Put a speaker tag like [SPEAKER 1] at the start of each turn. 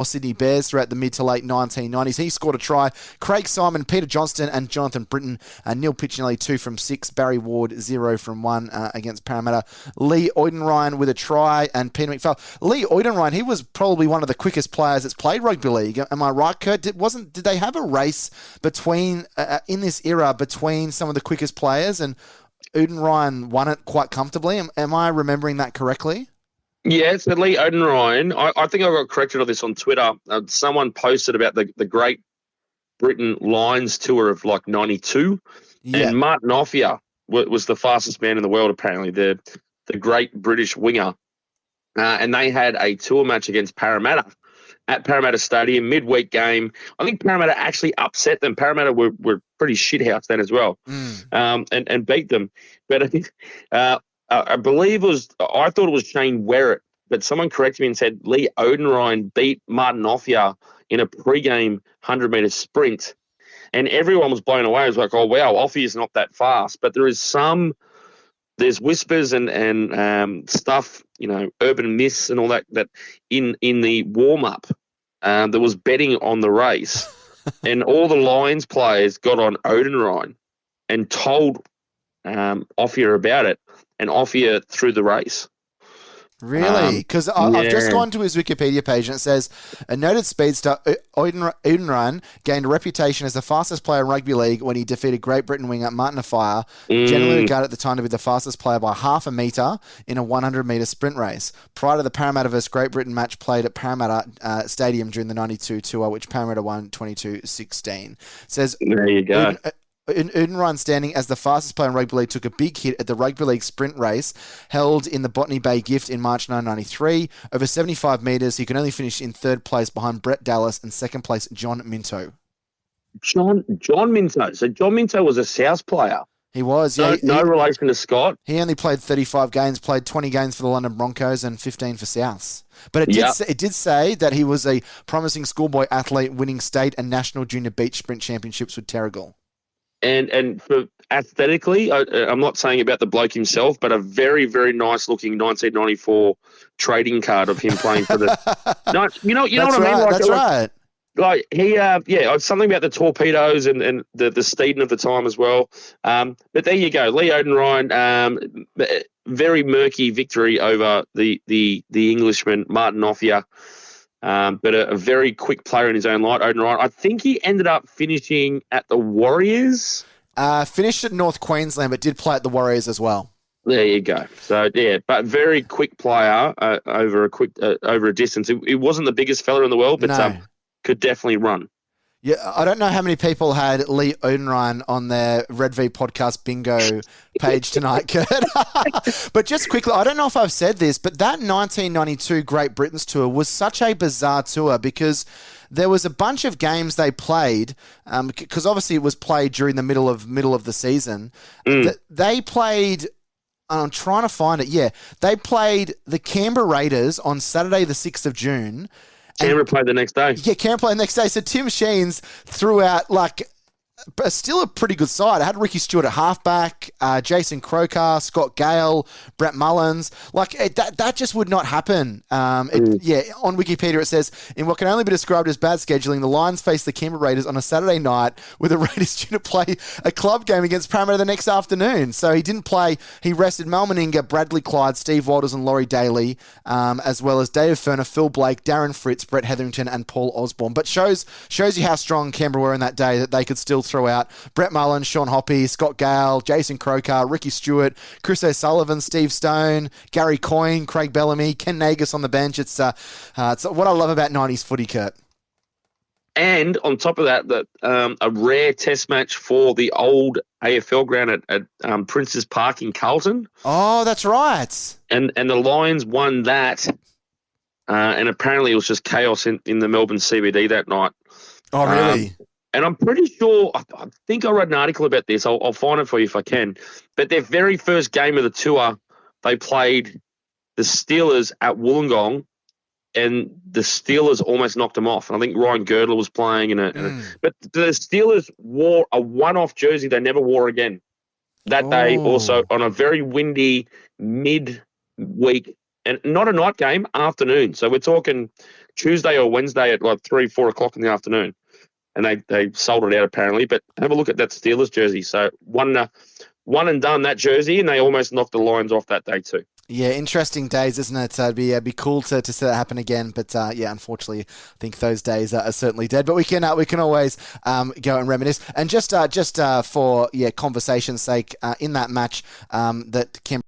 [SPEAKER 1] Sydney Bears throughout the mid to late 1990s. He scored a try. Craig Simon, Peter Johnston and Jonathan Britton. Neil Piccinelli 2 from 6. Barry Ward 0 from 1 against Parramatta. Lee Oudenryn with a try and Peter McPhail. Lee Oudenryn, he was probably one of the quickest players that's played rugby league. Am I right, Kurt? Did they have a race between in this era between some of the quickest players, and Oudenryn won it quite comfortably? Am I remembering that correctly?
[SPEAKER 2] Yeah, so Lee Oudenryn, I think I got corrected on this on Twitter. Someone posted about the Great Britain Lions tour of like 92. Yeah. And Martin Offiah was the fastest man in the world, apparently, the great British winger. And they had a tour match against Parramatta at Parramatta Stadium, midweek game. I think Parramatta actually upset them. Parramatta were pretty shithouse then as well, and beat them. But I think... I believe I thought it was Shane Werrett, but someone corrected me and said Lee Oudenryn beat Martin Offiah in a pre-game 100-metre sprint, and everyone was blown away. It was like, oh, wow, Offiah's not that fast. But there's whispers and stuff, urban myths and all that in the warm-up, there was betting on the race, and all the Lions players got on Oudenryn and told Offiah about it. And Offiah through the race.
[SPEAKER 1] Really? Because I've just gone to his Wikipedia page and it says, a noted speedster, Oudenryn gained a reputation as the fastest player in rugby league when he defeated Great Britain winger Martin Offiah, generally regarded at the time to be the fastest player by half a metre in a 100-metre sprint race. Prior to the Parramatta vs Great Britain match played at Parramatta Stadium during the 92 tour, which Parramatta won 22-16. Says,
[SPEAKER 2] there you go.
[SPEAKER 1] Oudenryn, standing as the fastest player in rugby league, took a big hit at the rugby league sprint race held in the Botany Bay Gift in March 1993. Over 75 metres, he could only finish in third place behind Brett Dallas and second place John Minto.
[SPEAKER 2] John Minto. So John Minto was a South player.
[SPEAKER 1] He was,
[SPEAKER 2] yeah. No relation to Scott.
[SPEAKER 1] He only played 35 games, played 20 games for the London Broncos and 15 for Souths. But it did say that he was a promising schoolboy athlete, winning state and national junior beach sprint championships with Terrigal.
[SPEAKER 2] And for aesthetically, I'm not saying about the bloke himself, but a very, very nice looking 1994 trading card of him playing for the. No, you know what I mean.
[SPEAKER 1] That's right.
[SPEAKER 2] Like he, something about the torpedoes and the Steeden of the time as well. But there you go, Lee Oudenryn. Very murky victory over the Englishman Martin Offiah. But a very quick player in his own right, Oudenryn. I think he ended up finishing at the Warriors.
[SPEAKER 1] Finished at North Queensland, but did play at the Warriors as well.
[SPEAKER 2] There you go. So yeah, but very quick player over a distance. It wasn't the biggest fella in the world, but could definitely run.
[SPEAKER 1] Yeah, I don't know how many people had Lee Oudenryn on their Red V podcast bingo page tonight, Kurt. But just quickly, I don't know if I've said this, but that 1992 Great Britain's tour was such a bizarre tour because there was a bunch of games they played, because obviously it was played during the middle of the season. They played... I'm trying to find it. Yeah, they played the Canberra Raiders on Saturday the 6th of June.
[SPEAKER 2] Canberra played the next day.
[SPEAKER 1] Yeah, Canberra played the next day. So Tim Sheens threw out still a pretty good side. I had Ricky Stewart at halfback, Jason Croker, Scott Gale, Brett Mullins. That just would not happen. On Wikipedia it says, in what can only be described as bad scheduling, the Lions faced the Canberra Raiders on a Saturday night with the Raiders due to play a club game against Parramatta the next afternoon. So he didn't play. He rested Mal Meninga, Bradley Clyde, Steve Walters and Laurie Daly, as well as David Ferner, Phil Blake, Darren Fritz, Brett Hetherington and Paul Osborne. But shows you how strong Canberra were in that day, that they could still throw out Brett Mullen, Sean Hoppy, Scott Gale, Jason Croker, Ricky Stewart, Chris O'Sullivan, Steve Stone, Gary Coyne, Craig Bellamy, Ken Nagus on the bench. It's what I love about 90s footy, Kurt.
[SPEAKER 2] And on top of that, a rare test match for the old AFL ground at Prince's Park in Carlton.
[SPEAKER 1] Oh, that's right.
[SPEAKER 2] And the Lions won that. And apparently it was just chaos in the Melbourne CBD that night.
[SPEAKER 1] Oh, really?
[SPEAKER 2] And I'm pretty sure, I think I read an article about this. I'll find it for you if I can. But their very first game of the tour, they played the Steelers at Wollongong, and the Steelers almost knocked them off. And I think Ryan Girdler was playing. But the Steelers wore a one-off jersey they never wore again that day, also on a very windy mid-week, and not a night game, afternoon. So we're talking Tuesday or Wednesday at like 3-4 o'clock in the afternoon, and they sold it out apparently. But have a look at that Steelers jersey. So one and done, that jersey, and they almost knocked the Lions off that day too.
[SPEAKER 1] Yeah, interesting days, isn't it? It'd be cool to see that happen again, but yeah, unfortunately, I think those days are certainly dead. But we can always go and reminisce. And just for conversation's sake, in that match that Kim